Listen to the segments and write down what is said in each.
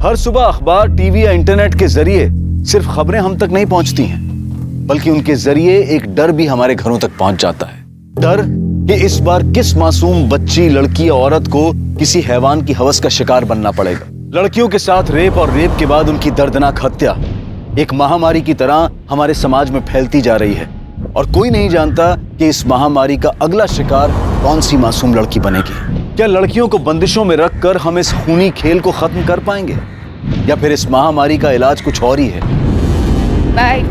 हर सुबह अखबार, टीवी या इंटरनेट के जरिए सिर्फ खबरें हम तक नहीं पहुंचती हैं, बल्कि उनके जरिए एक डर भी हमारे घरों तक पहुंच जाता है। डर कि इस बार किस मासूम बच्ची, लड़की या औरत को किसी हैवान की हवस का शिकार बनना पड़ेगा। लड़कियों के साथ रेप और रेप के बाद उनकी दर्दनाक हत्या एक महामारी की तरह हमारे समाज में फैलती जा रही है, और कोई नहीं जानता कि इस महामारी का अगला शिकार कौन सी मासूम लड़की बनेगी। क्या लड़कियों को बंदिशों में रखकर हम इस खूनी खेल को खत्म कर पाएंगे, या फिर इस महामारी का इलाज कुछ और ही है? बाय।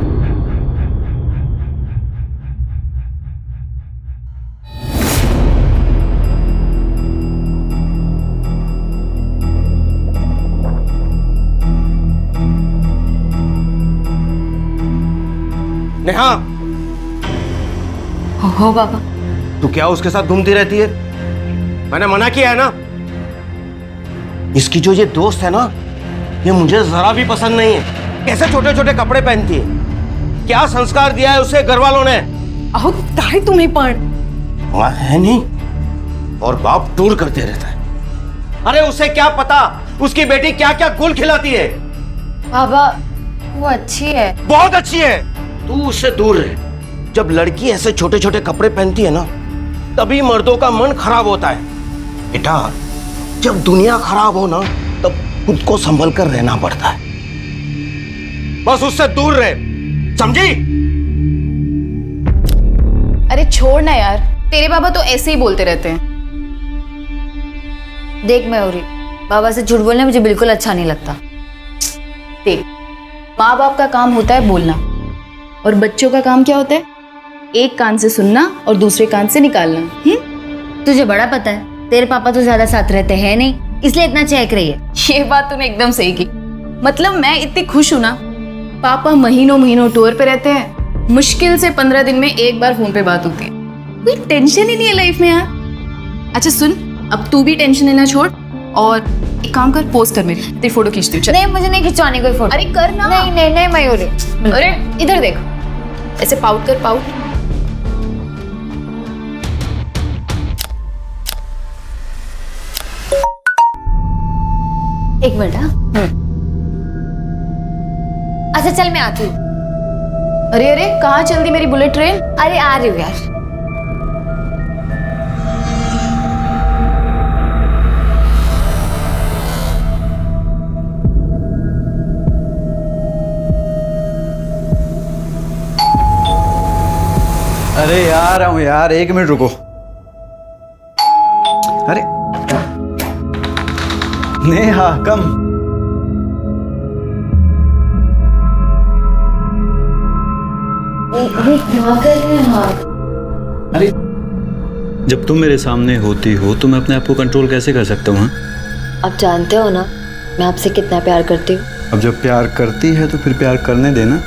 नेहा, हो बाबा। तू क्या उसके साथ घूमती रहती है? मैंने मना किया है ना। इसकी जो ये दोस्त है ना, ये मुझे जरा भी पसंद नहीं है। कैसे छोटे छोटे कपड़े पहनती है, क्या संस्कार दिया है उसे घर वालों ने? अहो ताई तुम्हें पण वहाँ है नहीं, और बाप टूर करते रहता है। अरे उसे क्या पता उसकी बेटी क्या क्या गुल खिलाती है। बाबा वो अच्छी है। बहुत अच्छी है, तू उससे दूर रहे। जब लड़की ऐसे छोटे छोटे कपड़े पहनती है ना, तभी मर्दों का मन खराब होता है। बेटा, जब दुनिया खराब हो ना, तब खुद को संभल कर रहना पड़ता है। बस उससे दूर रहे, समझी? अरे छोड़ ना यार, तेरे बाबा तो ऐसे ही बोलते रहते हैं। देख मयूरी, बाबा से झूठ बोलना मुझे बिल्कुल अच्छा नहीं लगता। देख, माँ बाप का काम होता है बोलना, और बच्चों का काम क्या होता है? एक कान से सुनना और दूसरे कान से निकालना। तुझे बड़ा पता है, तेरे पापा तो ज्यादा साथ रहते हैं नहीं, इसलिए इतना चहक रही है। ये बात तूने एकदम सही की। मतलब मैं इतनी खुश हूं ना, पापा महीनों महीनों टूर पे रहते हैं, मुश्किल से 15 दिन में एक बार फोन पे बात होती है। कोई टेंशन ही नहीं है लाइफ में यार। अच्छा सुन, अब तू भी टेंशन लेना छोड़, और एक काम कर, पोस्ट कर मेरी, तेरी फोटो खींचती हूँ। चल। नहीं, मुझे नहीं खिंचवानी कोई फोटो। अरे कर ना। नहीं नहीं नहीं मयूरी। अरे इधर देख, ऐसे पाउट कर, पाउट। एक मिनट। हाँ, अच्छा चल मैं आती हूँ। अरे अरे कहाँ चल दी मेरी बुलेट ट्रेन? अरे आ रही हूँ यार। अरे यार हूँ यार, 1 मिनट रुको। अरे नेहा कम। क्या कर रहे हैं आप? अरे जब तुम मेरे सामने होती हो तो मैं अपने आप को कंट्रोल कैसे कर सकता हूँ? आप जानते हो ना मैं आपसे कितना प्यार करती हूँ। अब जब प्यार करती है तो फिर प्यार करने देना।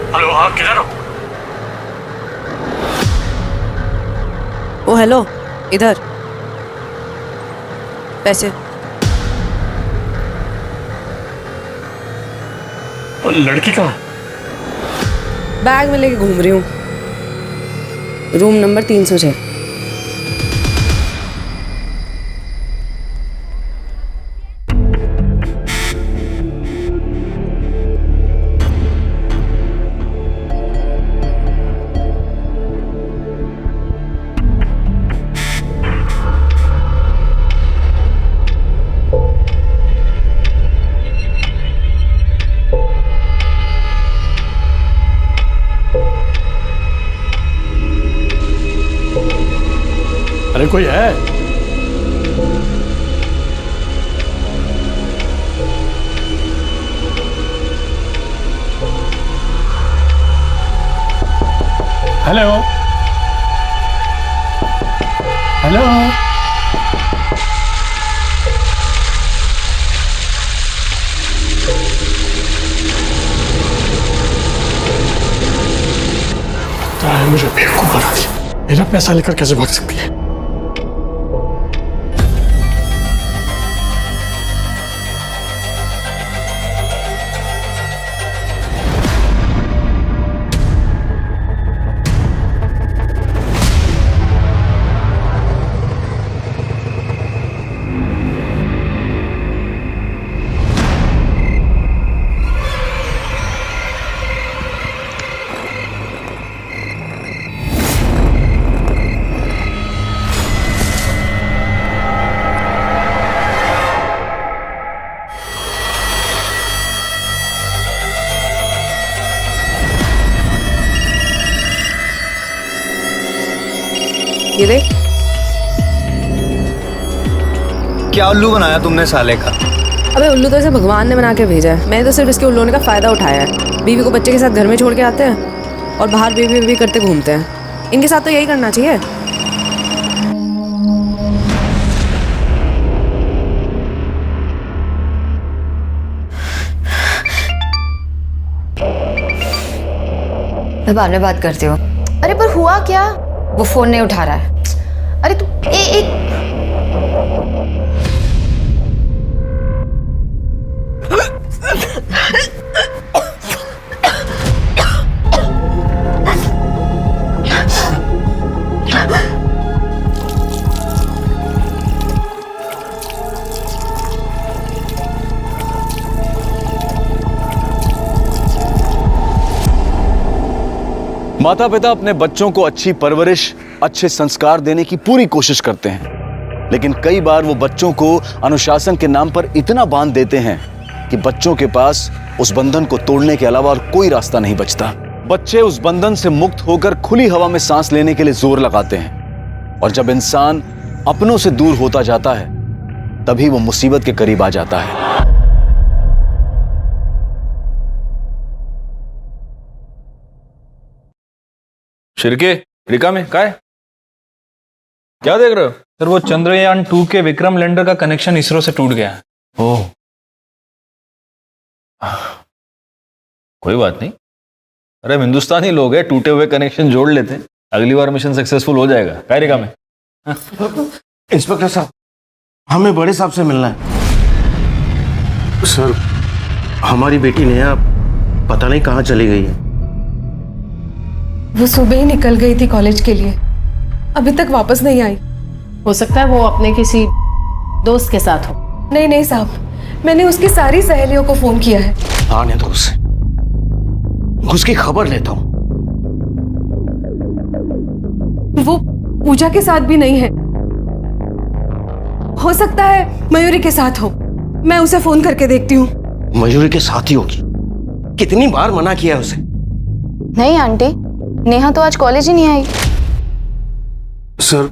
हेलो, हाँ किधर हो? ओ हेलो, इधर पैसे। और लड़की कहाँ? बैग में लेके घूम रही हूँ, रूम नंबर 306। अरे कोई है? हेलो हेलो, मेरा पैसा लेकर कैसे भाग सकती है? ये देख, क्या उल्लू बनाया तुमने साले का? अबे उल्लू तो इसे भगवान ने बना के भेजा है। मैंने तो सिर्फ इसके उल्लू होने का फायदा उठाया है। बीवी को बच्चे के साथ घर में छोड़ के आते हैं और बाहर बेबी बेबी करते घूमते हैं। इनके साथ तो यही करना चाहिए। मैं बाद में बात करती हूँ। अरे पर हुआ क्या? वो फोन नहीं उठा रहा है। अरे तू एक माता पिता अपने बच्चों को अच्छी परवरिश, अच्छे संस्कार देने की पूरी कोशिश करते हैं, लेकिन कई बार वो बच्चों को अनुशासन के नाम पर इतना बांध देते हैं कि बच्चों के पास उस बंधन को तोड़ने के अलावा और कोई रास्ता नहीं बचता। बच्चे उस बंधन से मुक्त होकर खुली हवा में सांस लेने के लिए जोर लगाते हैं, और जब इंसान अपनों से दूर होता जाता है तभी वो मुसीबत के करीब आ जाता है। शिर्के, रिका में क्या है? क्या देख रहे हो? सर वो चंद्रयान 2 के विक्रम लैंडर का कनेक्शन इसरो से टूट गया है। ओह, कोई बात नहीं। अरे हम हिंदुस्तानी लोग हैं, टूटे हुए कनेक्शन जोड़ लेते हैं, अगली बार मिशन सक्सेसफुल हो जाएगा। क्या रिका में? इंस्पेक्टर साहब, हमें बड़े साहब से मिलना है। सर, हमारी बेटी नेहा पता नहीं कहाँ चली गई है। वो सुबह ही निकल गई थी कॉलेज के लिए, अभी तक वापस नहीं आई। हो सकता है वो अपने किसी दोस्त के साथ हो। नहीं नहीं साहब, मैंने उसकी सारी सहेलियों को फोन किया है। आने दो उसे, उसकी खबर लेता हूँ। वो पूजा के साथ भी नहीं है, हो सकता है मयूरी के साथ हो। मैं उसे फोन करके देखती हूँ। मयूरी के साथ ही होगी। कितनी बार मना किया है उसे। नहीं आंटी, नेहा तो आज कॉलेज ही नहीं आई। सर,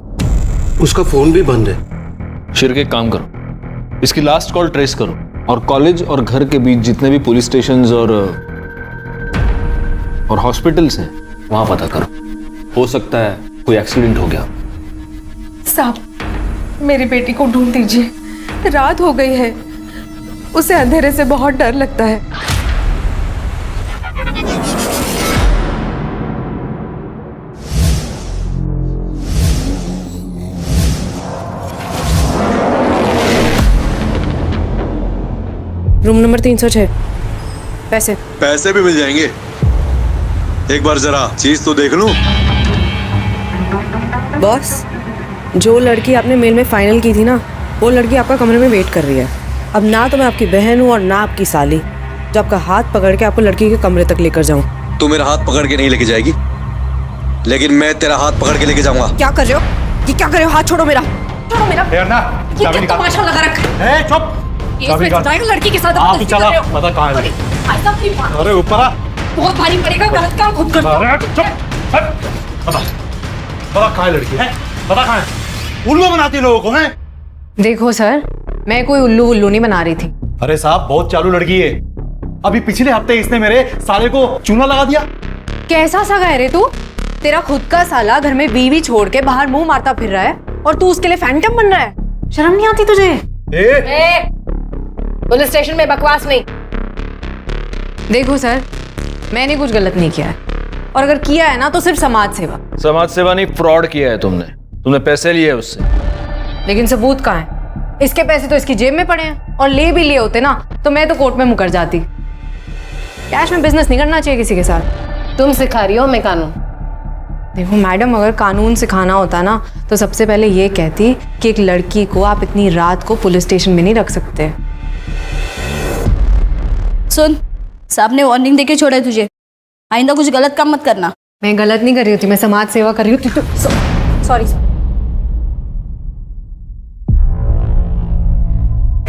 उसका फोन भी बंद है। शिर्के, एक काम करो, इसकी लास्ट कॉल ट्रेस करो और कॉलेज और घर के बीच जितने भी पुलिस स्टेशंस और हॉस्पिटल्स हैं वहां पता करो। हो सकता है कोई एक्सीडेंट हो गया। साहब, मेरी बेटी को ढूंढ दीजिए, रात हो गई है। उसे अंधेरे से बहुत डर लगता है। Room number 306। पैसे भी मिल जाएंगे। एक बार जरा चीज तो देख लूं। बॉस, जो लड़की आपने मेल में फाइनल की थी ना, वो लड़की आपका कमरे में वेट कर रही है। अब ना तो मैं आपकी बहन हूँ और ना आपकी साली, जो आपका हाथ पकड़ के आपको लड़की के कमरे तक लेकर जाऊँ। तू मेरा हाथ पकड़ के नहीं लेके जाएगी, लेकिन मैं तेरा हाथ पकड़ के लेके जाऊंगा। क्या कर रहे हो? ये क्या कर रहे हो? हाथ छोड़ो मेरा, छोड़ो मेरा। ये क्या तमाशा लगा रखा है? चुप। लड़की के साथ चला, पता कहाँ है? अरे ऊपर आ। बहुत भारी पड़ेगा, गलत काम खुद कर। पता कहाँ है लड़की? पता कहाँ है? उल्लू बनाती लोगों को है। देखो सर, मैं कोई उल्लू उल्लू नहीं बना रही थी। अरे साहब, बहुत चालू लड़की है। अभी पिछले हफ्ते इसने मेरे साले को चूना लगा दिया। कैसा सगा है रे तू? तेरा खुद का साला घर में बीवी छोड़ के बाहर मुंह मारता फिर रहा है और तू उसके लिए फैंटम बन रहा है। शर्म नहीं आती तुझे? पुलिस स्टेशन में बकवास नहीं। देखो सर, मैंने कुछ गलत नहीं किया है। और अगर किया है ना तो सिर्फ समाज सेवा। समाज सेवा नहीं, फ्रॉड किया है तुमने पैसे लिए है उससे। लेकिन सबूत कहाँ है? इसके पैसे तो इसकी जेब में पड़े हैं, और ले भी लिए होते ना तो मैं तो कोर्ट में मुकर जाती। कैश में बिजनेस नहीं करना चाहिए किसी के साथ। तुम सिखा रही हो मैं कानून? देखो मैडम, अगर कानून सिखाना होता ना तो सबसे पहले ये कहती कि एक लड़की को आप इतनी रात को पुलिस स्टेशन में नहीं रख सकते। सुन, साहब ने वार्निंग देके छोड़ा है तुझे, आइंदा कुछ गलत काम मत करना। मैं गलत नहीं कर रही होती, मैं समाज सेवा कर रही होती। Sorry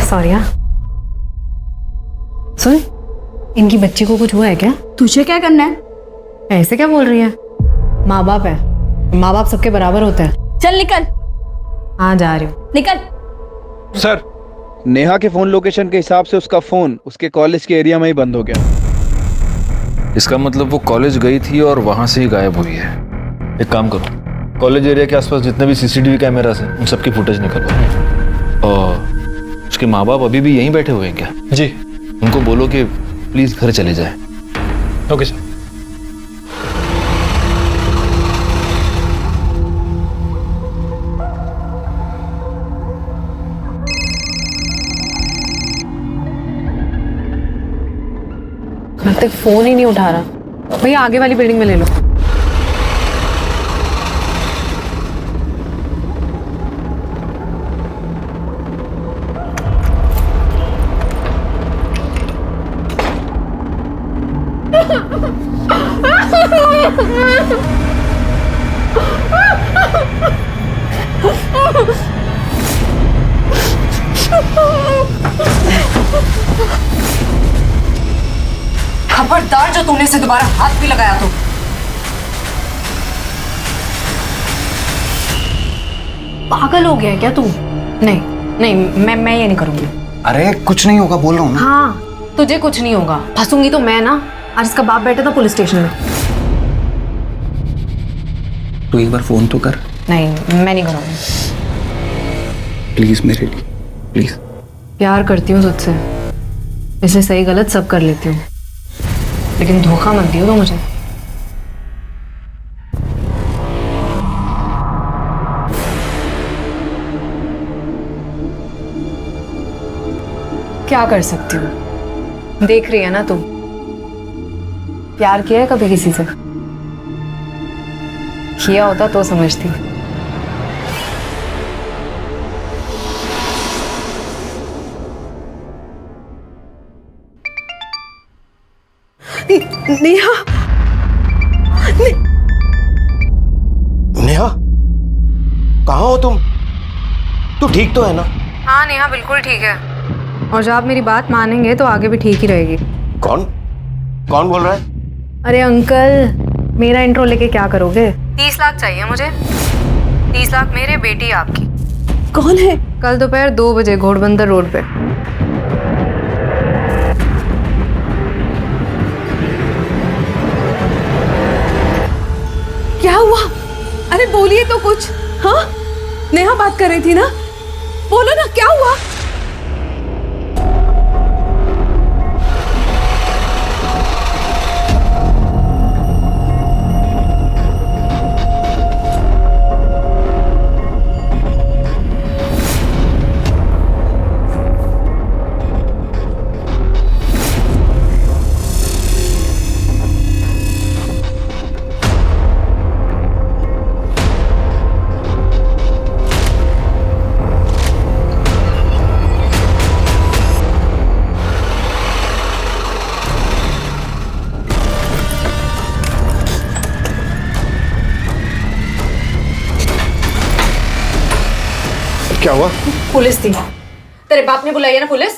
sorry. हाँ सुन, इनकी बच्ची को कुछ हुआ है क्या? तुझे क्या करना है? ऐसे क्या बोल रही है? माँ बाप है, माँ बाप सबके बराबर होते हैं। चल निकल। हाँ जा रही हूँ। निकल। सर, नेहा के फोन लोकेशन के हिसाब से उसका फोन उसके कॉलेज के एरिया में ही बंद हो गया। इसका मतलब वो कॉलेज गई थी और वहां से ही गायब हुई है। एक काम करो, कॉलेज एरिया के आसपास जितने भी सीसीटीवी कैमरास हैं उन सबकी फुटेज निकलवाओ। और उसके माँ बाप अभी भी यहीं बैठे हुए हैं क्या? जी। उनको बोलो कि प्लीज घर चले जाए। Okay sir. तक फोन ही नहीं उठा रहा। भैया आगे वाली बिल्डिंग में ले लो। खबरदार जो तूने इसे दोबारा हाथ भी लगाया तो। पागल हो गया है क्या तू? नहीं नहीं, मैं ये नहीं करूंगी। अरे कुछ नहीं होगा, बोल रहा हूँ ना। हाँ तुझे कुछ नहीं होगा, फंसूंगी तो मैं ना। आज इसका बाप बैठा था पुलिस स्टेशन में। तो एक बार फोन तो कर। नहीं मैं नहीं करूंगी। प्लीज मेरे लिए, प्लीज। प्यार करती हूँ तुझसे, इसलिए सही गलत सब कर लेती हूँ, लेकिन धोखा मत दियो तो मुझे। क्या कर सकती हूँ? देख रही है ना तुम, प्यार किया है कभी किसी से? किया होता तो समझती। नेहा, नेहा, कहाँ हो तुम? तू ठीक तो है ना? हाँ नेहा बिल्कुल ठीक है, और जब आप मेरी बात मानेंगे तो आगे भी ठीक ही रहेगी। कौन कौन बोल रहा है? अरे अंकल, मेरा इंट्रो लेके क्या करोगे? 30 लाख चाहिए मुझे। 30 लाख मेरे, बेटी आपकी। कौन है? कल दोपहर 2 बजे घोड़बंदर रोड पे। क्या हुआ? अरे बोलिए तो कुछ। हाँ नेहा बात कर रही थी ना, बोलो ना क्या हुआ? क्या हुआ? पुलिस थी। तेरे बाप ने बुलाई है ना पुलिस?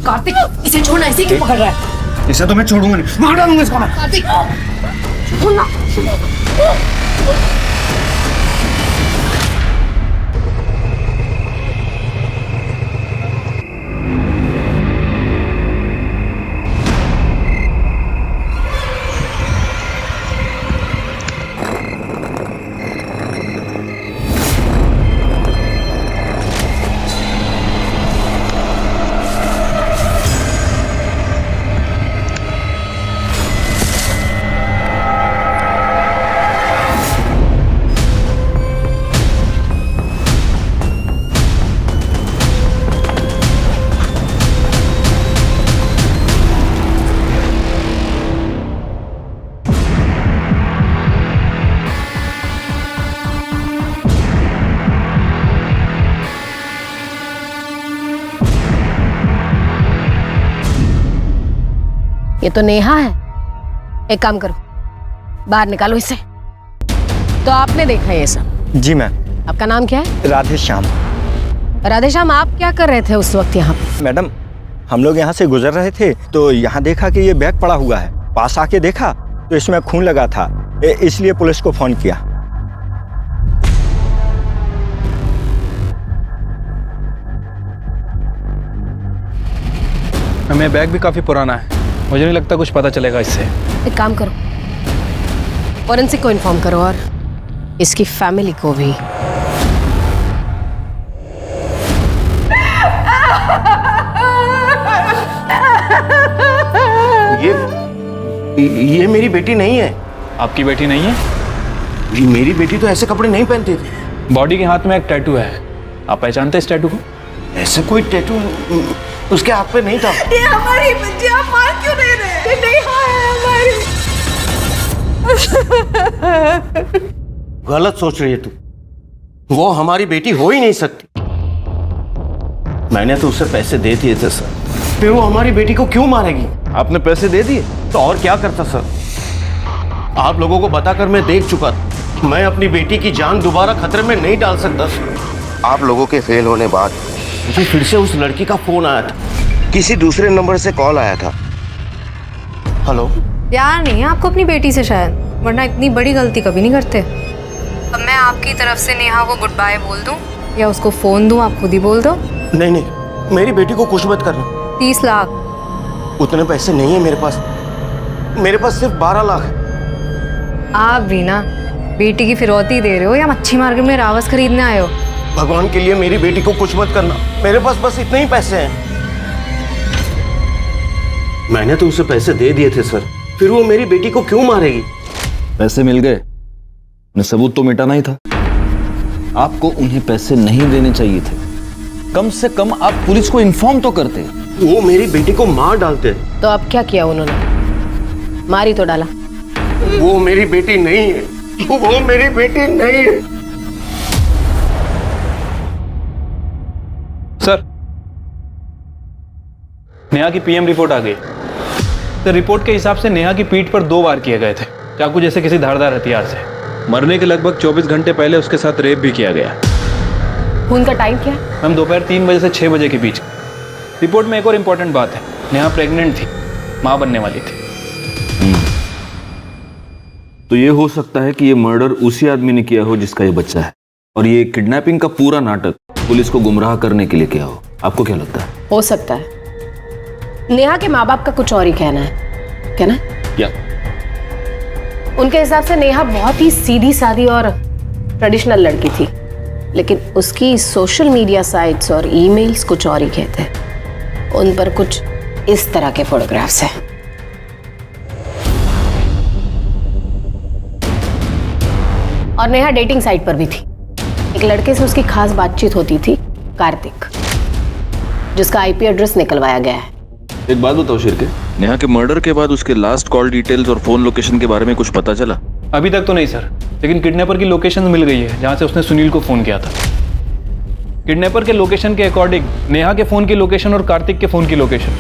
कार्तिक, इसे छोड़ना, इसे क्यों पकड़ रहा है? इसे तो मैं छोड़ूंगा नहीं, मार डालूंगा इसको मैं। कार्तिक छोड़ना। ये तो नेहा है। एक काम करो, बाहर निकालो इसे। तो आपने देखा ये सब? जी मैम। आपका नाम क्या है? राधेश्याम। राधेश्याम, आप क्या कर रहे थे उस वक्त यहाँ पे? मैडम, हम लोग यहाँ से गुजर रहे थे तो यहाँ देखा कि ये बैग पड़ा हुआ है। पास आके देखा तो इसमें खून लगा था, इसलिए पुलिस को फोन किया। हमें बैग भी काफी पुराना है, मुझे नहीं लगता कुछ पता चलेगा इससे। एक काम करो, फॉरेंसिक को इन्फॉर्म करो और इसकी फैमिली को भी। ये मेरी बेटी नहीं है। आपकी बेटी नहीं है? मेरी बेटी तो ऐसे कपड़े नहीं पहनती थी। बॉडी के हाथ में एक टैटू है, आप पहचानते इस टैटू को? ऐसे कोई टैटू उसके हाथ पे नहीं था। ये हमारी बच्ची, आप मान क्यों नहीं रहे? ये नहीं है हमारी। गलत सोच रही है तू, वो हमारी बेटी हो ही नहीं सकती। मैंने तो उसे पैसे दे दिए थे सर, फिर वो हमारी बेटी को क्यों मारेगी? आपने पैसे दे दिए? तो और क्या करता सर? आप लोगों को बताकर मैं देख चुका था, मैं अपनी बेटी की जान दोबारा खतरे में नहीं डाल सकता सर। आप लोगों के फेल होने बाद मुझे फिर से उस लड़की का फोन आया था, किसी दूसरे नंबर से कॉल आया था। हेलो। प्यार नहीं है आपको अपनी बेटी से शायद, वरना इतनी बड़ी गलती कभी नहीं करते। अब मैं आपकी तरफ से नेहा को गुड बाय बोल दूं या उसको फोन दूं, आप खुद ही बोल दो। नहीं नहीं, मेरी बेटी को कुछ मत करना। 30 लाख। उतने पैसे नहीं है मेरे पास, मेरे पास सिर्फ 12 लाख है। आप भी ना बेटी की फिरौती दे रहे हो या मच्छी मार्केट में रावस खरीदने आए हो? भगवान के लिए मेरी बेटी को कुछ मत करना, मेरे पास बस इतने ही पैसे हैं। मैंने तो उसे पैसे दे दिए थे सर, फिर वो मेरी बेटी को क्यों मारेगी? पैसे मिल गए, उन्हें सबूत तो मिटाना ही था। आपको उन्हें पैसे नहीं देने चाहिए थे, कम से कम आप पुलिस को इन्फॉर्म तो करते। वो मेरी बेटी को मार डालते। तो अब क्या किया उन्होंने? मारी तो डाला। वो मेरी बेटी नहीं है, वो मेरी बेटी नहीं है। सर, नेहा की पीएम रिपोर्ट आ गई। तो रिपोर्ट के हिसाब से नेहा की पीठ पर 2 वार किए गए थे, चाकू जैसे किसी धारदार हथियार से। मरने के लगभग 24 घंटे पहले उसके साथ रेप भी किया गया। खून का टाइम क्या? मैम, दोपहर 3 बजे से 6 बजे के बीच। रिपोर्ट में एक और इम्पोर्टेंट बात है, नेहा प्रेग्नेंट थी, मां बनने वाली थी। तो ये हो सकता है कि ये मर्डर उसी आदमी ने किया हो जिसका ये बच्चा है, और ये किडनैपिंग का पूरा नाटक पुलिस को गुमराह करने के लिए किया हो। आपको क्या लगता है? हो सकता है। नेहा के माँ बाप का कुछ और ही कहना है, क्या ना? क्या? उनके हिसाब से नेहा बहुत ही सीधी सादी और ट्रेडिशनल लड़की थी, लेकिन उसकी सोशल मीडिया साइट्स और ईमेल्स कुछ और ही कहते हैं। उन पर कुछ इस तरह के फोटोग्राफ्स हैं। और नेहा डेटिंग साइट पर भी थी। एक लड़के से उसकी खास बातचीत होती थी, कार्तिक, जिसका आईपी एड्रेस निकलवाया गया है। एक बात बताओ शिर्के, नेहा के मर्डर के बाद उसके लास्ट कॉल डिटेल्स और फोन लोकेशन के बारे में कुछ पता चला? अभी तक तो नहीं सर, लेकिन किडनैपर की लोकेशन मिल गई है जहां से उसने सुनील को फोन किया था। किडनैपर के लोकेशन के अकॉर्डिंग नेहा के फोन की लोकेशन और कार्तिक के फोन की लोकेशन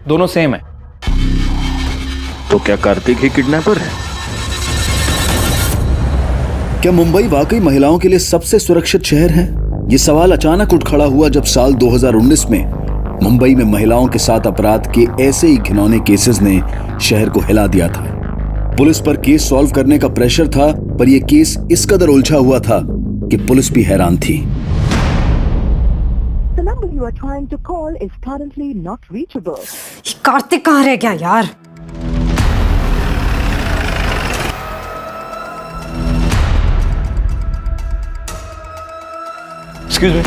दोनों सेम है। तो क्या कार्तिक ही किडनैपर है? क्या मुंबई वाकई महिलाओं के लिए सबसे सुरक्षित शहर है? ये सवाल अचानक उठ खड़ा हुआ जब साल 2019 में मुंबई में महिलाओं के साथ अपराध के ऐसे ही घिनौने केसेस ने शहर को हिला दिया था। पुलिस पर केस सॉल्व करने का प्रेशर था, पर यह केस इस कदर उलझा हुआ था कि पुलिस भी हैरान थी। कार्तिक कहाँ रह गया यार? एक्सक्यूज मी,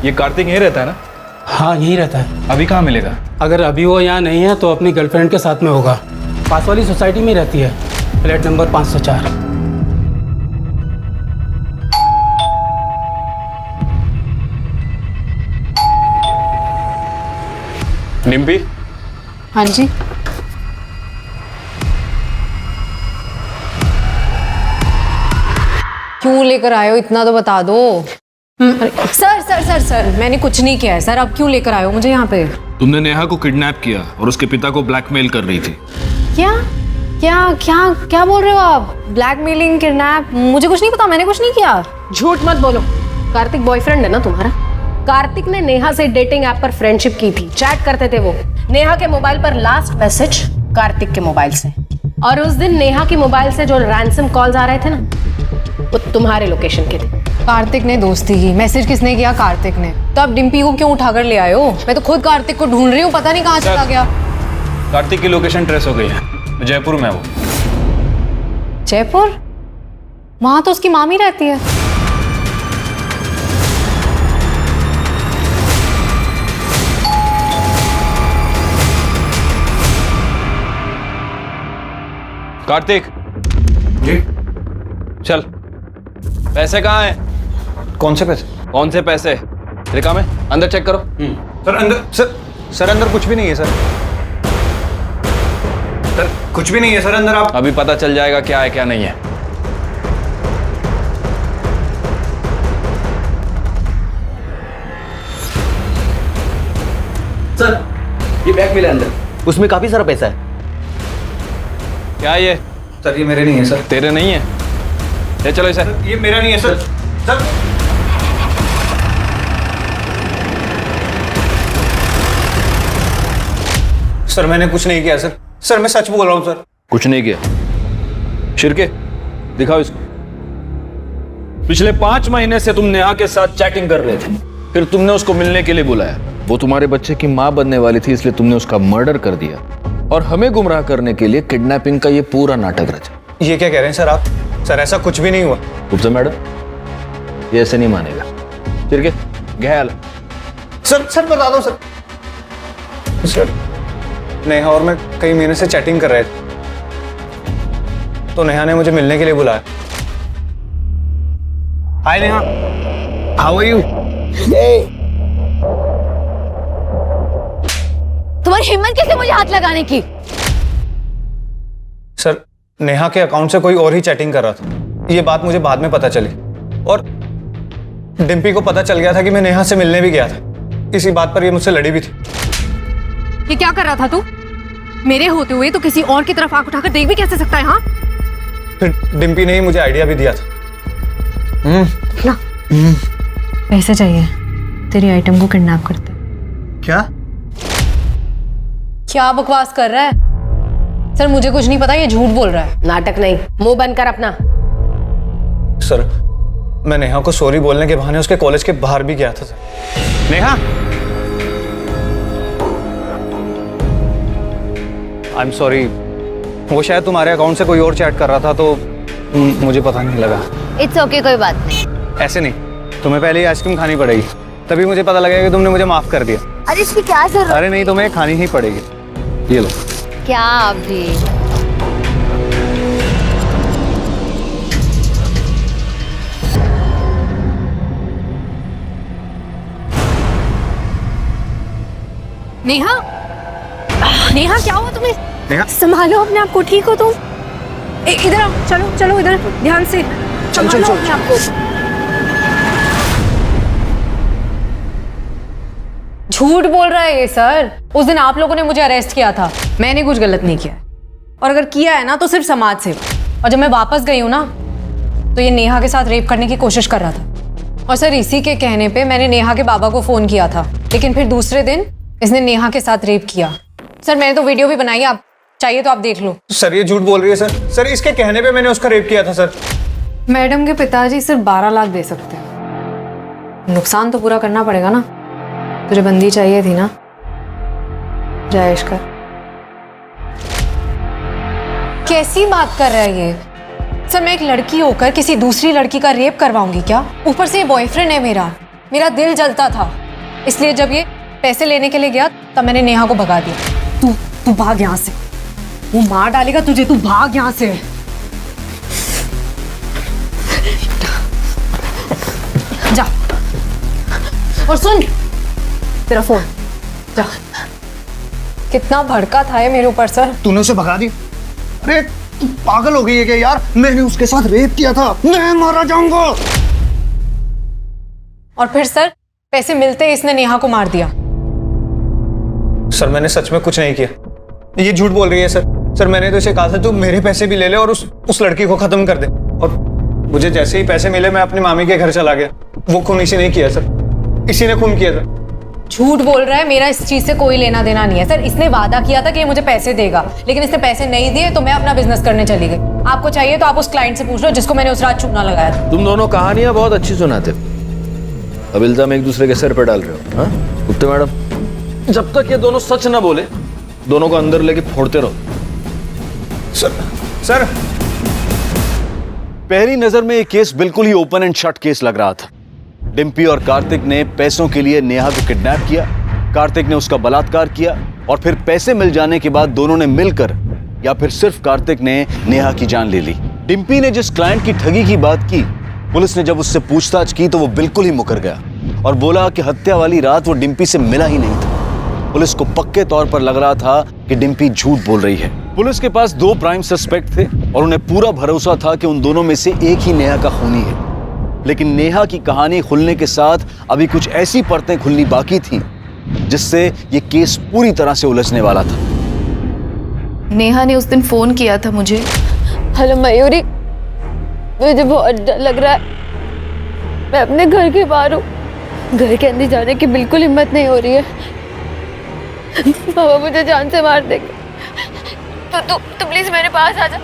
ये कार्तिक यहीं रहता है ना? हाँ, यहीं रहता है। अभी कहाँ मिलेगा? अगर अभी वो यहाँ नहीं है तो अपनी गर्लफ्रेंड के साथ में होगा। पास वाली सोसाइटी में रहती है, फ्लैट नंबर 504। निम्बी? हाँ जी। क्यों लेकर आए हो, इतना तो बता दो। सर सर सर सर, मैंने कुछ नहीं किया है सर, अब क्यों लेकर आए हो मुझे यहाँ पे? तुमने नेहा को किडनैप किया और उसके पिता को ब्लैकमेल कर रही थी। क्या क्या क्या क्या बोल रहे हो आप? Blackmailing, kidnap? मुझे कुछ नहीं पता, मैंने कुछ नहीं किया। झूठ मत बोलो। कार्तिक बॉयफ्रेंड है ना तुम्हारा? कार्तिक ने नेहा से डेटिंग ऐप पर फ्रेंडशिप की थी, चैट करते थे वो। नेहा के मोबाइल पर लास्ट मैसेज कार्तिक के मोबाइल से, और उस दिन नेहा के मोबाइल से जो रैंसम कॉल्स आ रहे थे ना, वो तुम्हारे लोकेशन के थे। कार्तिक ने दोस्ती की, मैसेज किसने किया? कार्तिक ने। तो अब डिम्पी को क्यों उठाकर ले आए हो? मैं तो खुद कार्तिक को ढूंढ रही हूँ, पता नहीं कहाँ चला गया। कार्तिक की लोकेशन ट्रेस हो गई है, जयपुर में है वो। जयपुर? वहां तो उसकी मामी रहती है। कार्तिक जी चल, पैसे कहाँ हैं? कौन से पैसे? कौन से पैसे? तेरे काम है, अंदर चेक करो। सर अंदर, सर अंदर कुछ भी नहीं है सर। सर कुछ भी नहीं है सर अंदर। आप अभी पता चल जाएगा क्या है क्या नहीं है। सर ये बैग मिला अंदर, उसमें काफी सारा पैसा है। क्या ये? सर ये मेरे नहीं है सर। तेरे नहीं है? ले चलो इसे। ये मेरा नहीं है सर। सर सर मैंने कुछ नहीं किया सर। सर मैं सच बोल रहा हूँ सर। कुछ नहीं किया। शिरके दिखाओ इसको। पिछले 5 महीने से तुम नेहा के साथ चैटिंग कर रहे थे, फिर तुमने उसको मिलने के लिए बुलाया। वो तुम्हारे बच्चे की माँ बनने वाली थी, इसलिए तुमने उसका मर्डर कर दिया और हमें गुमराह करने के लिए किडनैपिंग का ये पूरा नाटक रचा। ये क्या कह रहे हैं सर आप? सर ऐसा कुछ भी नहीं हुआ। गुप्ता मैडम, ये ऐसे नहीं मानेगा। शिरके गहल। सर बता दो सर। सर नेहा और मैं कई महीने से चैटिंग कर रहे थे, तो नेहा ने मुझे मिलने के लिए बुलाया। हाय नेहा, हाउ आर यू? तुम्हारी हिम्मत कैसे मुझे हाथ लगाने की? सर नेहा के अकाउंट से कोई और ही चैटिंग कर रहा था। ये बात मुझे बाद में पता चली, और डिम्पी को पता चल गया था कि मैं नेहा से मिलने भी गया था। इसी बात पर ये मुझसे लड़ी भी थी। ये क्या कर रहा था तू? मेरे होते हुए तो किसी और की तरफ आंख उठाकर देख भी कैसे सकता है? हाँ, फिर डिम्पी ने ही मुझे आइडिया भी दिया था। ना पैसे चाहिए, तेरी आइटम को किडनैप करते। क्या क्या बकवास कर रहा है? सर मुझे कुछ नहीं पता, ये झूठ बोल रहा है। नाटक नहीं, मुंह बंद कर अपना। सर मैं नेहा को सॉरी बोलने के बहाने उसके कॉलेज के बाहर भी गया था sir. Neha, I am sorry. वो शायद तुम्हारे अकाउंट से कोई और चैट कर रहा था, तो मुझे पता नहीं लगा। इट्स ओके, कोई बात नहीं। ऐसे नहीं, तुम्हें पहले ही आइसक्रीम खानी पड़ेगी, तभी मुझे पता लगेगा कि तुमने मुझे माफ कर दिया। अरे इसकी क्या जरूरत? अरे नहीं, तुम्हें खानी ही पड़ेगी। ये लो। क्या अभी? नेहा, नेहा क्या हुआ तुम्हें? नेहा, संभालो अपने आप को, ठीक हो तुम? इधर आओ, चलो चलो इधर, ध्यान से संभालो अपने आप को। झूठ बोल रहा है ये सर। उस दिन आप लोगों ने मुझे अरेस्ट किया था, मैंने कुछ गलत नहीं किया, और अगर किया है ना तो सिर्फ समाज सेवा। और जब मैं वापस गई हूँ ना, तो ये नेहा के साथ रेप करने की कोशिश कर रहा था। और सर इसी के कहने पे मैंने नेहा के बाबा को फोन किया था, लेकिन फिर दूसरे दिन इसने नेहा के साथ रेप किया। सर मैंने तो वीडियो भी बनाई, आप चाहिए तो आप देख लो। सर ये झूठ बोल रही है सर। सर इसके कहने पे मैंने उसका रेप किया था सर। मैडम के पिताजी सिर्फ 12 लाख दे सकते हैं, नुकसान तो पूरा करना पड़ेगा ना। तुझे बंदी चाहिए थी ना, जायश कर। कैसी बात कर रहा है ये? सर मैं एक लड़की होकर किसी दूसरी लड़की का रेप करवाऊंगी क्या? ऊपर से ये बॉयफ्रेंड है मेरा। मेरा दिल जलता था, इसलिए जब ये पैसे लेने के लिए गया तब मैंने नेहा को भगा दिया। तू भाग यहाँ से, वो मार डालेगा तुझे। तू भाग यहाँ से। जा, और सुन, तेरा फोन जा। कितना भड़का था ये मेरे ऊपर सर। तूने उसे भगा दिया? अरे तू पागल हो गई है क्या यार? मैंने उसके साथ रेप किया था, मैं मारा जाऊंगा। और फिर सर पैसे मिलते ही इसने नेहा को मार दिया। सर मैंने सच में कुछ नहीं किया। ये झूठ बोल रही है सर मैंने तो इसे कहा था तू मेरे पैसे भी ले ले और उस लड़की को खत्म कर दे। और मुझे जैसे ही पैसे मिले मैं अपनी मामी के घर चला गया। वो खून इसी ने किया सर, इसी ने खून किया था। झूठ बोल रहा है, मेरा इस चीज से कोई लेना देना नहीं है सर। इसने वादा किया था कि ये मुझे पैसे देगा, लेकिन इसने पैसे नहीं दिए तो मैं अपना बिजनेस करने चली गई। आपको चाहिए तो आप उस क्लाइंट से पूछ लो जिसको मैंने उस रात चूना लगाया था। तुम दोनों कहानियां बहुत अच्छी सुनाते हो, अब इल्जाम एक दूसरे के सर पर डाल रहे हो। हाँ गुप्ता मैडम, जब तक ये दोनों सच ना बोले दोनों को अंदर लेके फोड़ते रहो। सर पहली नजर में ये केस बिल्कुल ही ओपन एंड शट केस लग रहा था। डिम्पी और कार्तिक ने पैसों के लिए नेहा को किडनैप किया, कार्तिक ने उसका बलात्कार किया और फिर पैसे मिल जाने के बाद दोनों ने मिलकर या फिर सिर्फ कार्तिक ने नेहा की जान ले ली। डिम्पी ने जिस क्लाइंट की ठगी की बात की, पुलिस ने जब उससे पूछताछ की तो वो बिल्कुल ही मुकर गया और बोला कि हत्या वाली रात वो डिम्पी से मिला ही नहीं था। पुलिस को पक्के तौर पर लग रहा था कि डिम्पी झूठ बोल रही है। पुलिस के पास 2 प्राइम सस्पेक्ट थे और उन्हें पूरा भरोसा था कि उन दोनों में से एक ही नेहा का खूनी है। लेकिन नेहा की कहानी खुलने के साथ अभी कुछ ऐसी परतें खुलनी बाकी थी जिससे ये केस पूरी तरह से उलझने वाला था। नेहा ने उस दिन फोन किया था मुझे। हेलो मयूरी, मुझे बहुत डर लग रहा है। मैं अपने घर के बाहर हूँ, घर के अंदर जाने की बिल्कुल हिम्मत नहीं हो रही है। पापा मुझे जान से मार देंगे। तो प्लीज मेरे पास आ जा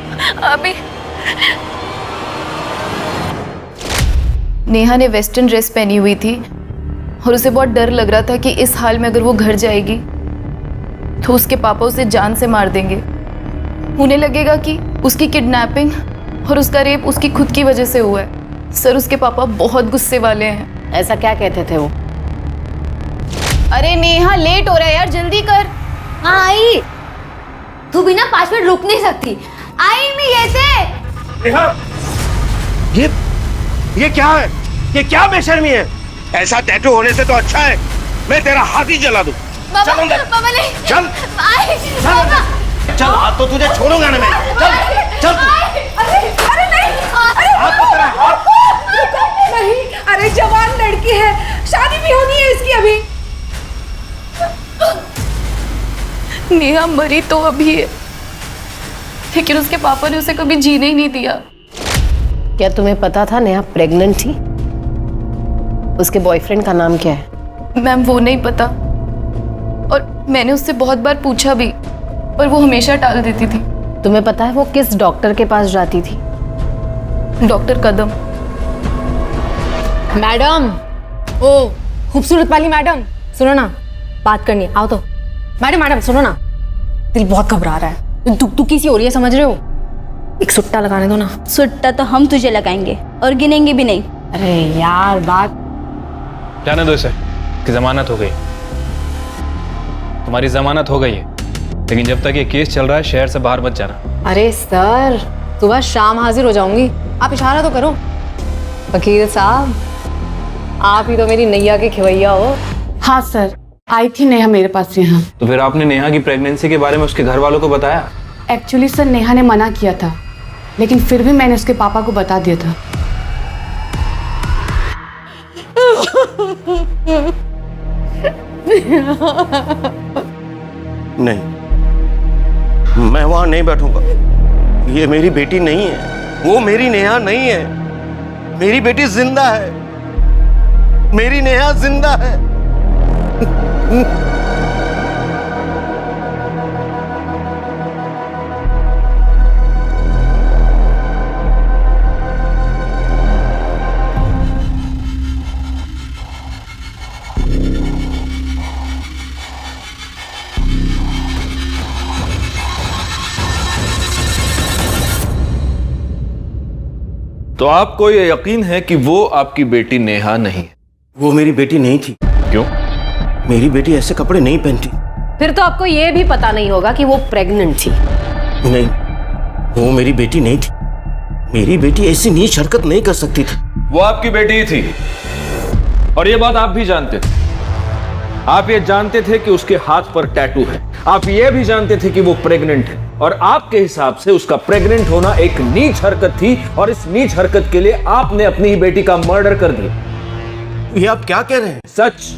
अभी। नेहा ने वेस्टर्न ड्रेस पहनी हुई थी और उसे बहुत डर लग रहा था कि इस हाल में अगर वो घर जाएगी तो उसके पापा उसे जान से मार देंगे। उन्हें लगेगा कि उसकी किडनैपिंग और उसका रेप उसकी खुद की वजह से हुआ है। सर उसके पापा बहुत गुस्से वाले हैं। ऐसा क्या कहते थे वो? अरे नेहा लेट हो रहा है यार, जल्दी कर। हाँ आई, तू बिना 5 मिनट रुक नहीं सकती। आई मैं ये से। ये क्या है? ये क्या बेशर्मी है? ऐसा टैटू होने से तो अच्छा है मैं तेरा हाथ ही जला दूं। चल अंदर। पापा नहीं। चल चल हाथ तो तुझे छोड़ूंगा ना मैं। चल अरे नहीं, हाथ तो तेरा हाथ। नहीं, अरे जवान लड़की है, शादी भी होनी है इसकी अभी। नेहा मरी तो अभी है, लेकिन उसके पापा ने उसे कभी जीने ही नहीं दिया। क्या तुम्हें पता था नेहा प्रेग्नेंट थी? उसके बॉयफ्रेंड का नाम क्या है? मैम वो नहीं पता, और मैंने उससे बहुत बार पूछा भी पर वो हमेशा टाल देती थी। तुम्हें पता है वो किस डॉक्टर के पास जाती थी? डॉक्टर कदम। मैडम, ओ खूबसूरत वाली मैडम, सुनो ना, बात करनी है, आओ तो। मैडम सुनो ना, दिल बहुत घबरा रहा है, दुखी सी हो रही है, समझ रहे हो? एक सुट्टा लगाने दो ना। सुट्टा तो हम तुझे लगाएंगे और गिनेंगे भी नहीं। अरे यार बात। जाने दो इसे, कि जमानत हो गई। तुम्हारी जमानत हो गई है, लेकिन जब तक ये केस चल रहा है शहर से बाहर मत जाना। अरे सर, सुबह शाम हाजिर हो जाऊंगी, आप इशारा तो करो। वकील साहब, आप ही तो मेरी नैया के खिवैया हो। हाँ सर, आई थी नेहा मेरे पास यहाँ। तो फिर आपने नेहा की प्रेगनेंसी के बारे में उसके घर वालों को बताया? एक्चुअली सर नेहा ने मना किया था, लेकिन फिर भी मैंने उसके पापा को बता दिया था। नहीं, मैं वहां नहीं बैठूंगा। ये मेरी बेटी नहीं है, वो मेरी नेहा नहीं है। मेरी बेटी जिंदा है, मेरी नेहा जिंदा है। तो आपको ये यकीन है कि वो आपकी बेटी नेहा नहीं है? वो मेरी बेटी नहीं थी। क्यों? मेरी बेटी ऐसे कपड़े नहीं पहनती। फिर तो आपको ये भी पता नहीं होगा कि वो प्रेग्नेंट थी। नहीं, वो मेरी बेटी नहीं थी। मेरी बेटी ऐसी नीच हरकत नहीं कर सकती थी। वो आपकी बेटी ही थी और ये बात आप भी जानते थे। आप ये जानते थे कि उसके हाथ पर टैटू है, आप ये भी जानते थे कि वो प्रेग्नेंट है, और आपके हिसाब से उसका प्रेग्नेंट होना एक नीच हरकत थी और इस नीच हरकत के लिए आपने अपनी ही बेटी का मर्डर कर दिया। ये आप क्या कह रहे हैं? सच।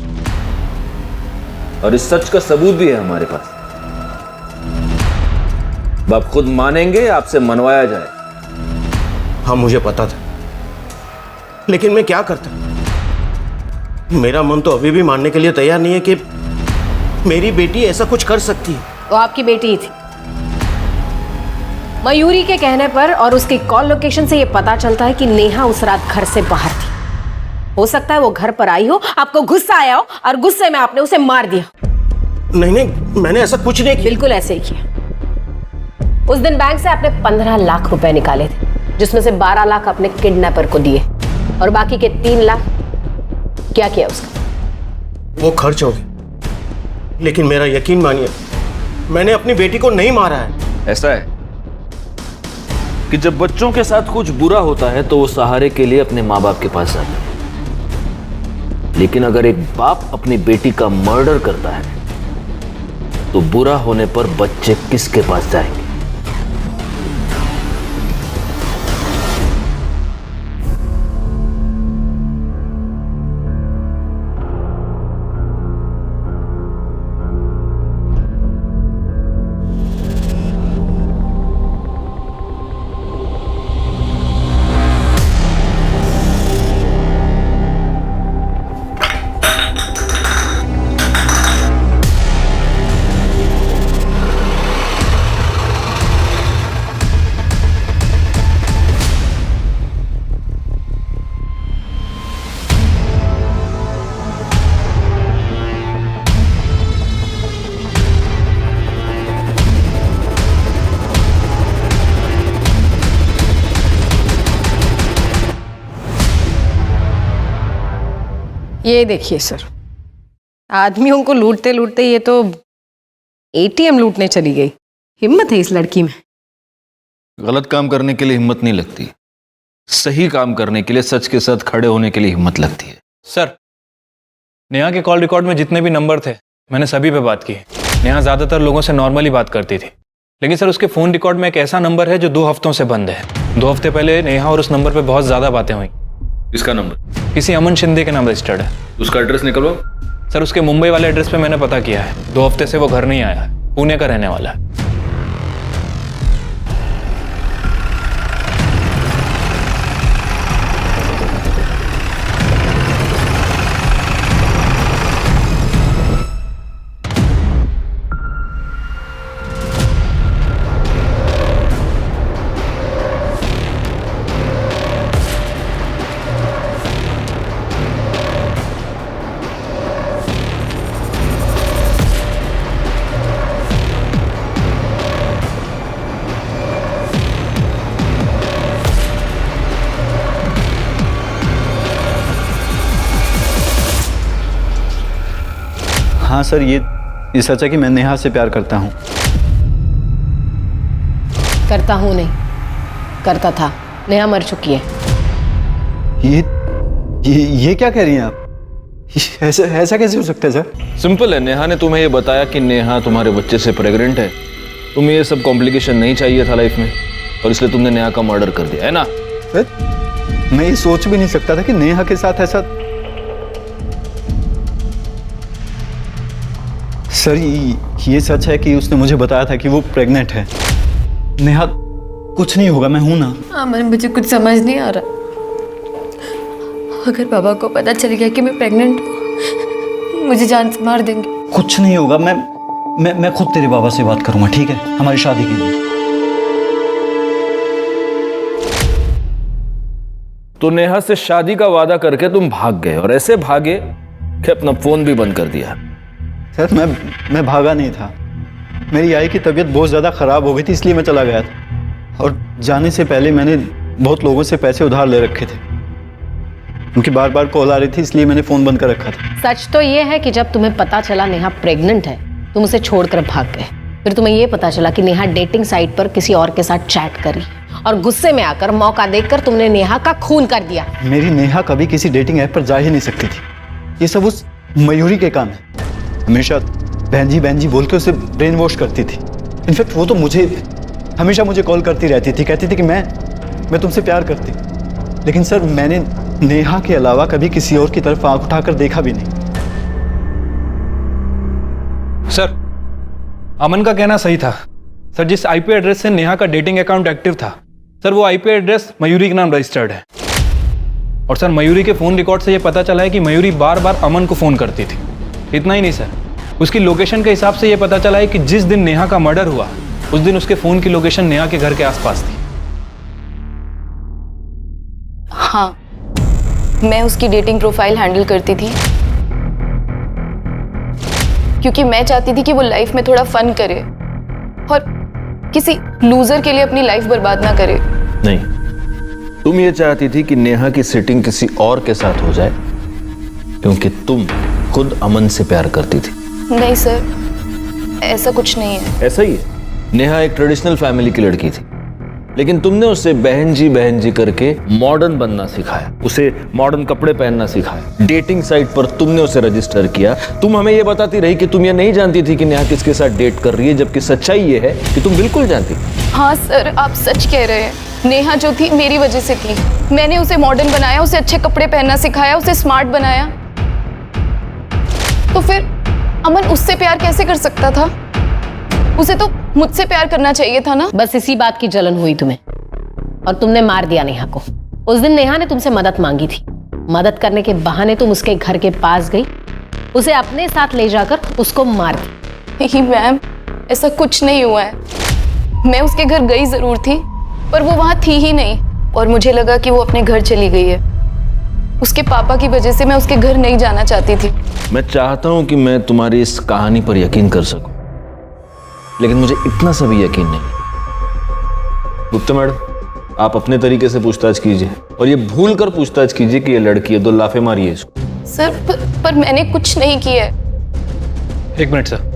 और इस सच का सबूत भी है हमारे पास। बाप खुद मानेंगे, आपसे मनवाया जाए। हाँ मुझे पता था, लेकिन मैं क्या करता। मेरा मन तो अभी भी मानने के लिए तैयार नहीं है कि मेरी बेटी ऐसा कुछ कर सकती है। वो आपकी बेटी ही थी। मयूरी के कहने पर और उसकी कॉल लोकेशन से ये पता चलता है कि नेहा उस रात घर से बाहर थी। हो सकता है वो घर पर आई हो, आपको गुस्सा आया हो और गुस्से में आपने उसे मार दिया। नहीं नहीं, मैंने ऐसा कुछ नहीं किया। बिल्कुल ऐसे ही किया। उस दिन बैंक से आपने 15 लाख रुपए निकाले थे, जिसमें से 12 लाख अपने किडनैपर को दिए और बाकी के 3 लाख क्या किया उसका? वो खर्च हो गए। लेकिन मेरा यकीन मानिए, मैंने अपनी बेटी को नहीं मारा है। ऐसा है कि जब बच्चों के साथ कुछ बुरा होता है तो वो सहारे के लिए अपने माँ बाप के पास जाते हैं, लेकिन अगर एक बाप अपनी बेटी का मर्डर करता है तो बुरा होने पर बच्चे किसके पास जाएंगे? ये देखिए सर, आदमियों को लूटते लूटते ये तो एटीएम लूटने चली गई। हिम्मत है इस लड़की में। गलत काम करने के लिए हिम्मत नहीं लगती, सही काम करने के लिए, सच के साथ खड़े होने के लिए हिम्मत लगती है। सर, नेहा के कॉल रिकॉर्ड में जितने भी नंबर थे मैंने सभी पे बात की। नेहा ज़्यादातर लोगों से नॉर्मली बात करती थी, लेकिन सर उसके फ़ोन रिकॉर्ड में एक ऐसा नंबर है जो 2 हफ्तों से बंद है। 2 हफ्ते पहले नेहा और उस नंबर पे बहुत ज़्यादा बातें हुई। इसका नंबर किसी अमन शिंदे के नाम रजिस्टर्ड है। उसका एड्रेस निकलवाओ। सर उसके मुंबई वाले एड्रेस पे मैंने पता किया है। 2 हफ्ते से वो घर नहीं आया है, पुणे का रहने वाला है। हाँ सर, ये सच है कि मैं नेहा से प्यार करता हूँ। करता हूँ नहीं, करता था। नेहा मर चुकी है। ये क्या कह रही हैं आप? ऐसा कैसे हो सकता है सर? सिंपल है, नेहा ने तुम्हें ये बताया कि नेहा तुम्हारे बच्चे से प्रेग्नेंट है। तुम्हें ये सब कॉम्प्लिकेशन नहीं चाहिए था लाइफ में, और इसलिए तुमने नेहा का मर्डर कर दिया है ना? सर, मैं ये सोच भी नहीं सकता था कि नेहा के साथ ऐसा। सर, ये सच है कि उसने मुझे बताया था कि वो प्रेग्नेंट है। नेहा, कुछ नहीं होगा, मैं हूं ना। अमन, मुझे कुछ समझ नहीं आ रहा। अगर बाबा को पता चल गया कि मैं प्रेग्नेंट हूँ, मुझे जान से मार देंगे। कुछ नहीं होगा, मैं खुद तेरे बाबा से बात करूंगा, ठीक है? हमारी शादी के लिए। तो नेहा से शादी का वादा करके तुम भाग गए, और ऐसे भागे कि अपना फोन भी बंद कर दिया। सर, मैं भागा नहीं था। मेरी आई की तबीयत बहुत ज़्यादा ख़राब हो गई थी, इसलिए मैं चला गया था। और जाने से पहले मैंने बहुत लोगों से पैसे उधार ले रखे थे। उनकी बार बार कॉल आ रही थी, इसलिए मैंने फ़ोन बंद कर रखा था। सच तो ये है कि जब तुम्हें पता चला नेहा प्रेग्नेंट है, तुम उसे छोड़कर भाग गए। फिर तुम्हें ये पता चला कि नेहा डेटिंग साइट पर किसी और के साथ चैट करी, और गुस्से में आकर, मौका देखकर तुमने नेहा का खून कर दिया। मेरी नेहा कभी किसी डेटिंग ऐप पर जा ही नहीं सकती थी। ये सब उस मयूरी के काम है। हमेशा बहन जी बोल के उसे ब्रेन वॉश करती थी। इनफैक्ट वो तो हमेशा मुझे कॉल करती रहती थी, कहती थी कि मैं तुमसे प्यार करती। लेकिन सर, मैंने नेहा के अलावा कभी किसी और की तरफ आंख उठाकर देखा भी नहीं। अमन का कहना सही था सर। जिस आईपी एड्रेस से नेहा का डेटिंग अकाउंट एक्टिव था सर, वो आईपी एड्रेस मयूरी के नाम रजिस्टर्ड है। और सर मयूरी के फ़ोन रिकॉर्ड से ये पता चला है कि मयूरी बार बार अमन को फ़ोन करती थी। इतना ही नहीं सर, उसकी लोकेशन के हिसाब से ये पता चला है कि जिस दिन नेहा का मर्डर हुआ उस दिन उसके फ़ोन की लोकेशन नेहा के घर के आसपास थी। हाँ, मैं उसकी डेटिंग प्रोफाइल हैंडल करती थी क्योंकि मैं चाहती थी कि वो लाइफ में थोड़ा फन करे और किसी लूजर के लिए अपनी लाइफ बर्बाद ना करे। नहीं, तुम ये चाहती थी कि नेहा की सेटिंग किसी और के साथ हो जाए क्योंकि तुम खुद अमन से प्यार करती थी। नहीं सर, ऐसा कुछ नहीं है। ऐसा ही है। नेहा एक ट्रेडिशनल फैमिली की लड़की थी, लेकिन तुमने उसे बहन जी करके मॉडर्न बनना सिखाया, उसे मॉडर्न कपड़े पहनना सिखाया। डेटिंग साइट पर तुमने उसे रजिस्टर किया। तुम हमें यह बताती रही कि तुम ये नहीं जानती थी कि नेहा किसके साथ डेट कर रही है, जबकि सच्चाई ये है कि तुम बिल्कुल जानती थी। हाँ सर, आप सच कह रहे हैं। नेहा जो थी मेरी वजह से थी। मैंने उसे मॉडर्न बनाया, उसे अच्छे कपड़े पहनना सिखाया, उसे स्मार्ट बनाया। तो फिर अमन उससे प्यार कैसे कर सकता था? उसे तो मुझसे प्यार करना चाहिए था ना। बस इसी बात की जलन हुई तुम्हें और तुमने मार दिया नेहा को। उस दिन नेहा ने तुमसे मदद मांगी थी। मदद करने के बहाने तुम उसके घर के पास गई, उसे अपने साथ ले जाकर उसको मार दी। नहीं मैम, ऐसा कुछ नहीं हुआ है। मैं उसके घर गई जरूर थी पर वो वहां थी ही नहीं और मुझे लगा कि वो अपने घर चली गई है। उसके पापा की वजह से मैं उसके घर नहीं जाना चाहती थी। मैं चाहता हूं कि मैं तुम्हारी इस कहानी पर यकीन कर सकूं, लेकिन मुझे इतना सा भी यकीन नहीं। गुप्ता मैडम, आप अपने तरीके से पूछताछ कीजिए और ये भूल कर पूछताछ कीजिए कि ये लड़की है, 2 लाफे मारिए इसको। सर पर मैंने कुछ नहीं किया है। 1 मिनट सर।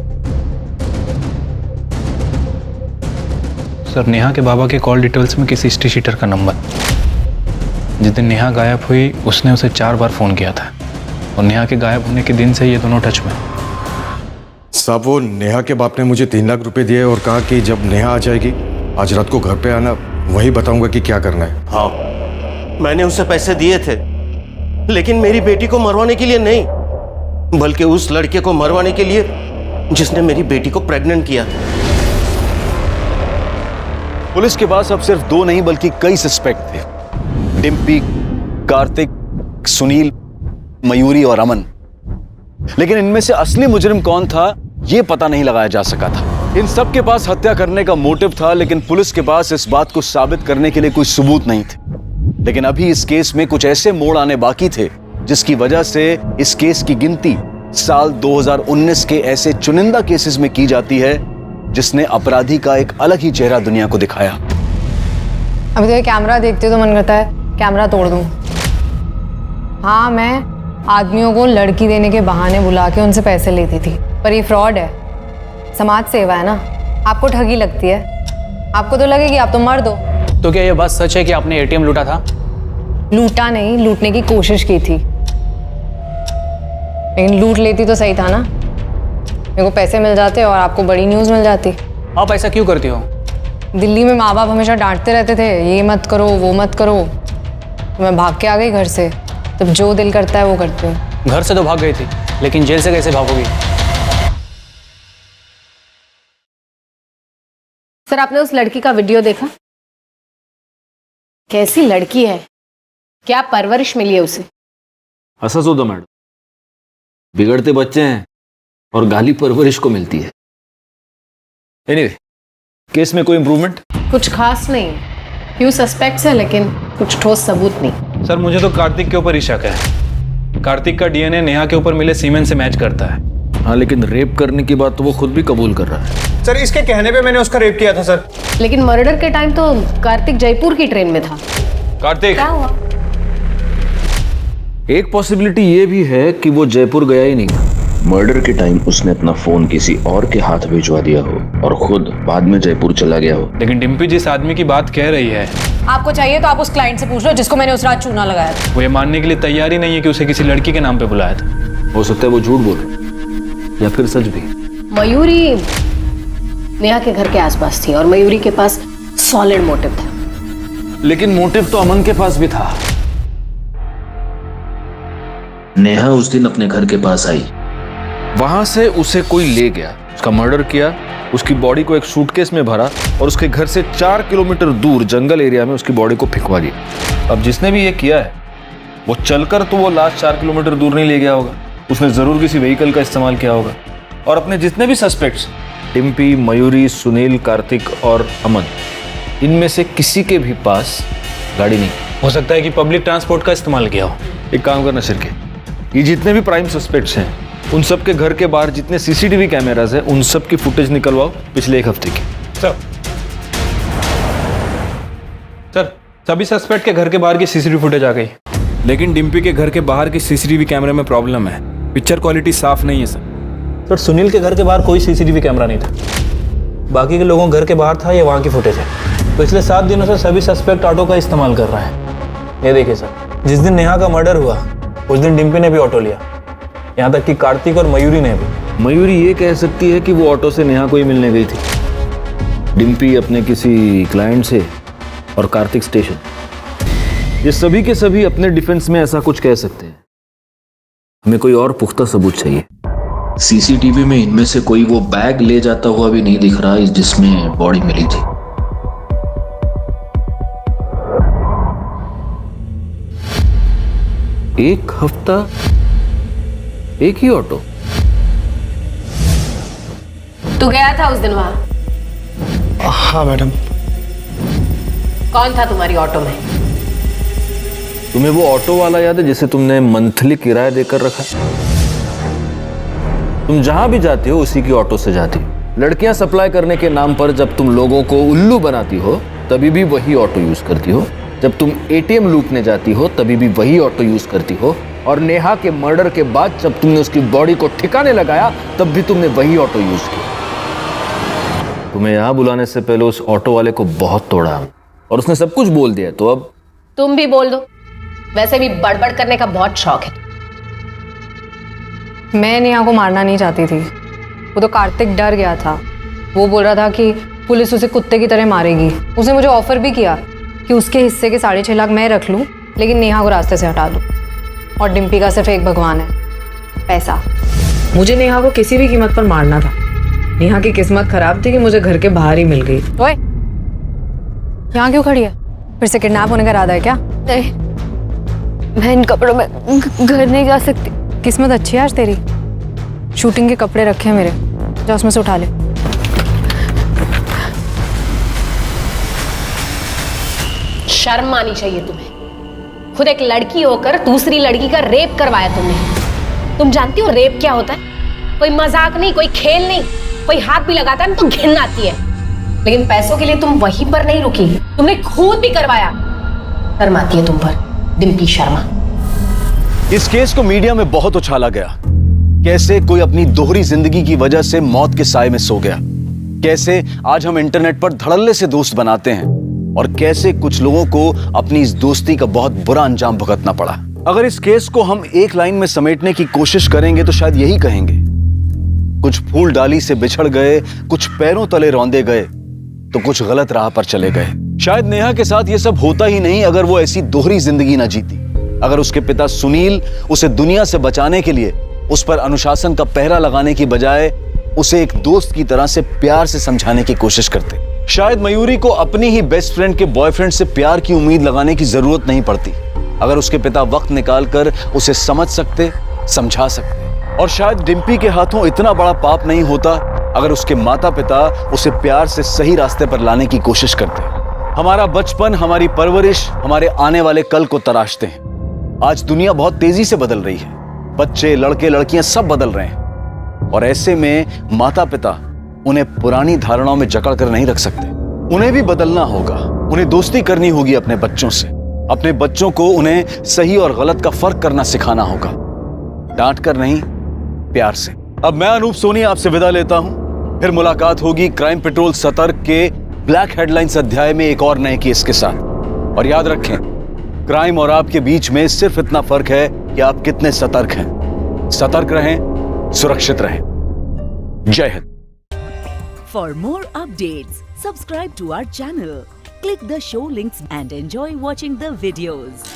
सर, नेहा के बाबा के कॉल डिटेल्स में किसी हिस्ट्री शीटर का नंबर। जिस दिन नेहा गायब हुई उसने उसे 4 बार फ़ोन किया था और नेहा के गायब होने के दिन से ये दोनों टच में। साहब, वो नेहा के बाप ने मुझे 3 लाख रुपए दिए और कहा कि जब नेहा आ जाएगी आज रात को घर पे आना, वही बताऊंगा कि क्या करना है। हाँ, मैंने उसे पैसे दिए थे, लेकिन मेरी बेटी को मरवाने के लिए नहीं, बल्कि उस लड़के को मरवाने के लिए जिसने मेरी बेटी को प्रेग्नेंट किया। पुलिस के पास अब सिर्फ 2 नहीं बल्कि कई सस्पेक्ट थे। डिम्पी, कार्तिक, सुनील, मयूरी और अमन। लेकिन इनमें से असली मुजरिम कौन था यह पता नहीं लगाया जा सका था। इन सब के पास हत्या करने का मोटिव था, लेकिन पुलिस के पास इस बात को साबित करने के लिए कोई सबूत नहीं थे। लेकिन अभी इस केस में कुछ ऐसे मोड़ आने बाकी थे जिसकी वजह से इस केस की गिनती साल 2019 के ऐसे चुनिंदा केसेस में की जाती है जिसने अपराधी का एक अलग ही चेहरा दुनिया को दिखाया। अभी तो ये कैमरा देखते हो तो मन करता है कैमरा तोड़ दूं। हाँ, मैं आदमियों को लड़की देने के बहाने बुला के उनसे पैसे लेती थी, पर ये फ्रॉड है। समाज सेवा है ना। आपको ठगी लगती है, आपको तो लगेगी आप तो मर्द हो। तो क्या ये बात सच है कि आपने एटीएम लूटा था? लूटा नहीं, लूटने की कोशिश की थी, लेकिन लूट लेती तो सही था ना। मेरे को पैसे मिल जाते और आपको बड़ी न्यूज़ मिल जाती। आप ऐसा क्यों करती हो? दिल्ली में माँ बाप हमेशा डांटते रहते थे, ये मत करो वो मत करो, तो मैं भाग के आ गई घर से। तब जो दिल करता है वो करती हूँ। घर से तो भाग गई थी, लेकिन जेल से कैसे भागोगी? सर, आपने उस लड़की का वीडियो देखा? कैसी लड़की है, क्या परवरिश मिली है उसे। हससोदा मैडम, बिगड़ते बच्चे हैं और गाली परवरिश को मिलती है। एनीवे, केस में कोई इंप्रूवमेंट? कुछ खास नहीं, फ्यू सस्पेक्ट्स है लेकिन कुछ ठोस सबूत नहीं। सर, मुझे तो कार्तिक के ऊपर ही शक है। कार्तिक का डीएनए नेहा के ऊपर मिले सीमेंट से मैच करता है। हाँ, लेकिन रेप करने की बात तो वो खुद भी कबूल कर रहा है। सर, इसके कहने पे मैंने उसका रेप किया था सर। लेकिन मर्डर के टाइम तो कार्तिक जयपुर की ट्रेन में था। कार्तिक, क्या हुआ? एक पॉसिबिलिटी ये भी है कि वो जयपुर गया ही नहीं था। मर्डर के टाइम उसने अपना फोन किसी और के हाथ भिजवा दिया हो और खुद बाद में जयपुर चला गया हो। लेकिन डिम्पी जिस आदमी की बात कह रही है, आपको चाहिए तो आप उस क्लाइंट से पूछ लो जिसको मैंने उस रात चूना लगाया था। वो ये मानने के लिए तैयार ही नहीं है कि उसे किसी लड़की के नाम पे बुलाया था। हो सकता है वो झूठ बोल रहा या फिर सच भी। मयूरी नेहा के घर के आसपास थी और मयूरी के पास सॉलिड मोटिव था। लेकिन मोटिव तो अमन के पास भी था। नेहा उस दिन अपने घर के पास आई, वहां से उसे कोई ले गया, उसका मर्डर किया, उसकी बॉडी को एक सूटकेस में भरा और उसके घर से 4 किलोमीटर दूर जंगल एरिया में उसकी बॉडी को फेंकवा दिया। अब जिसने भी ये किया है वो चलकर तो वो लास्ट 4 किलोमीटर दूर नहीं ले गया होगा, उसने जरूर किसी व्हीकल का इस्तेमाल किया होगा। और अपने जितने भी सस्पेक्ट्स, डिम्पी, मयूरी, सुनील, कार्तिक और अमन, इनमें से किसी के भी पास गाड़ी नहीं। हो सकता है कि पब्लिक ट्रांसपोर्ट का इस्तेमाल किया हो। एक काम करना शिरके, ये जितने भी प्राइम सस्पेक्ट्स हैं उन सब के घर के बाहर जितने सीसीटीवी कैमरास हैं उन सब की फुटेज निकलवाओ पिछले 1 हफ्ते की। सर सभी सस्पेक्ट के घर के बाहर की सीसीटीवी फुटेज आ गई, लेकिन डिम्पी के घर के बाहर की सीसीटीवी कैमरे में प्रॉब्लम है, पिक्चर क्वालिटी साफ नहीं है सर। सर सुनील के घर के बाहर कोई सीसीटीवी कैमरा नहीं था, बाकी के लोगों के घर के बाहर था, ये वहाँ की फुटेज है। पिछले 7 दिनों से सभी सस्पेक्ट ऑटो का इस्तेमाल कर रहे हैं। ये देखिए सर, जिस दिन नेहा का मर्डर हुआ उस दिन डिम्पी ने भी ऑटो लिया, यहाँ तक कि कार्तिक और मयूरी ने भी। मयूरी ये कह सकती है कि वो ऑटो से नेहा को ही मिलने गई थी, डिम्पी अपने किसी क्लाइंट से और कार्तिक स्टेशन। ये सभी के सभी अपने डिफेंस में ऐसा कुछ कह सकते हैं। हमें कोई और पुख्ता सबूत चाहिए। सीसीटीवी में इनमें से कोई वो बैग ले जाता हुआ भी नहीं दिख रहा जिसमें बॉडी मिली थी। एक हफ्ता एक ही ऑटो? तू गया था उस दिन वहां? हाँ मैडम। कौन था तुम्हारी ऑटो में? तुम्हें वो ऑटो वाला याद है जिसे तुमने मंथली किराया देकर रखा? तुम जहां भी जाती हो उसी की ऑटो से जाती हो। लड़कियां सप्लाई करने के नाम पर जब तुम लोगों को उल्लू बनाती हो तभी भी वही ऑटो यूज करती हो। जब तुम एटीएम लूटने जाती हो तभी भी वही ऑटो यूज करती हो। और नेहा के मर्डर के बाद जब तुमने उसकी बॉडी को ठिकाने लगाया तब भी तुमने वही ऑटो यूज किया। तुम्हें यहां बुलाने से पहले उस ऑटो वाले को बहुत तोड़ा और उसने सब कुछ बोल दिया, तो अब तुम भी बोल दो, वैसे भी बड़बड़ करने का बहुत शौक है। मैं नेहा को मारना नहीं चाहती थी, वो तो कार्तिक डर गया था। वो बोल रहा था कि पुलिस उसे कुत्ते की तरह मारेगी। उसने मुझे ऑफर भी किया कि उसके हिस्से के 6.5 लाख मैं रख लूं, लेकिन नेहा को रास्ते से हटा दूं। और डिम्पी का सिर्फ एक भगवान है, पैसा। मुझे नेहा को किसी भी कीमत पर मारना था। नेहा की किस्मत खराब थी कि मुझे घर के बाहर ही मिल गई। ओए, यहाँ क्यों खड़ी है? फिर से किडनैप होने का इरादा है क्या? नहीं, मैं इन कपड़ों में घर नहीं जा सकती। किस्मत अच्छी है आज तेरी। शूटिंग के कपड़े रखे हैं मेरे, जा उसमें से उठा ले। शर्म आनी चाहिए तुम्हें। खुद एक लड़की होकर दूसरी लड़की का रेप करवाया तुमने। तुम जानती हो रेप क्या होता है? कोई मजाक नहीं, कोई खेल नहीं। कोई हाथ भी लगाता है ना तो घिन आती है। लेकिन पैसों के लिए तुम वहीं पर नहीं रुकी, तुमने खून भी करवाया। शर्म आती है तुम पर, डिम्पी शर्मा। इस केस को मीडिया में बहुत उछाला गया। कैसे कोई अपनी दोहरी जिंदगी की वजह से मौत के साए में सो गया, कैसे आज हम इंटरनेट पर धड़ल्ले से दोस्त बनाते हैं, और कैसे कुछ लोगों को अपनी इस दोस्ती का बहुत बुरा अंजाम भुगतना पड़ा। अगर इस केस को हम एक लाइन में समेटने की कोशिश करेंगे तो शायद यही कहेंगे, कुछ फूल डाली से बिछड़ गए, कुछ पैरों तले रौंदे गए, तो कुछ गलत राह पर चले गए। शायद नेहा के साथ यह सब होता ही नहीं अगर वो ऐसी दोहरी जिंदगी ना जीती। अगर उसके पिता सुनील उसे दुनिया से बचाने के लिए उस पर अनुशासन का पहरा लगाने की बजाय उसे एक दोस्त की तरह से प्यार से समझाने की कोशिश करते, शायद मयूरी को अपनी ही बेस्ट फ्रेंड के बॉयफ्रेंड से प्यार की उम्मीद लगाने की जरूरत नहीं पड़ती। अगर उसके पिता वक्त निकालकर उसे समझ सकते, समझा सकते। और शायद डिम्पी के हाथों इतना बड़ा पाप नहीं होता अगर उसके माता पिता उसे प्यार से सही रास्ते पर लाने की कोशिश करते। हमारा बचपन, हमारी परवरिश हमारे आने वाले कल को तराशते हैं। आज दुनिया बहुत तेजी से बदल रही है, बच्चे, लड़के, लड़कियां सब बदल रहे हैं। और ऐसे में माता पिता उन्हें पुरानी धारणाओं में जकड़ कर नहीं रख सकते। उन्हें भी बदलना होगा, उन्हें दोस्ती करनी होगी अपने बच्चों से। अपने बच्चों को उन्हें सही और गलत का फर्क करना सिखाना होगा, डांट कर नहीं, प्यार से। अब मैं अनूप सोनी आपसे विदा लेता हूं। फिर मुलाकात होगी क्राइम पेट्रोल सतर्क के ब्लैक हेडलाइंस अध्याय में एक और नए केस के साथ। और याद रखें, क्राइम और आपके बीच में सिर्फ इतना फर्क है कि आप कितने सतर्क हैं। सतर्क रहें, सुरक्षित रहें। जय Hind. For more updates, subscribe to our channel, click the show links and enjoy watching the videos.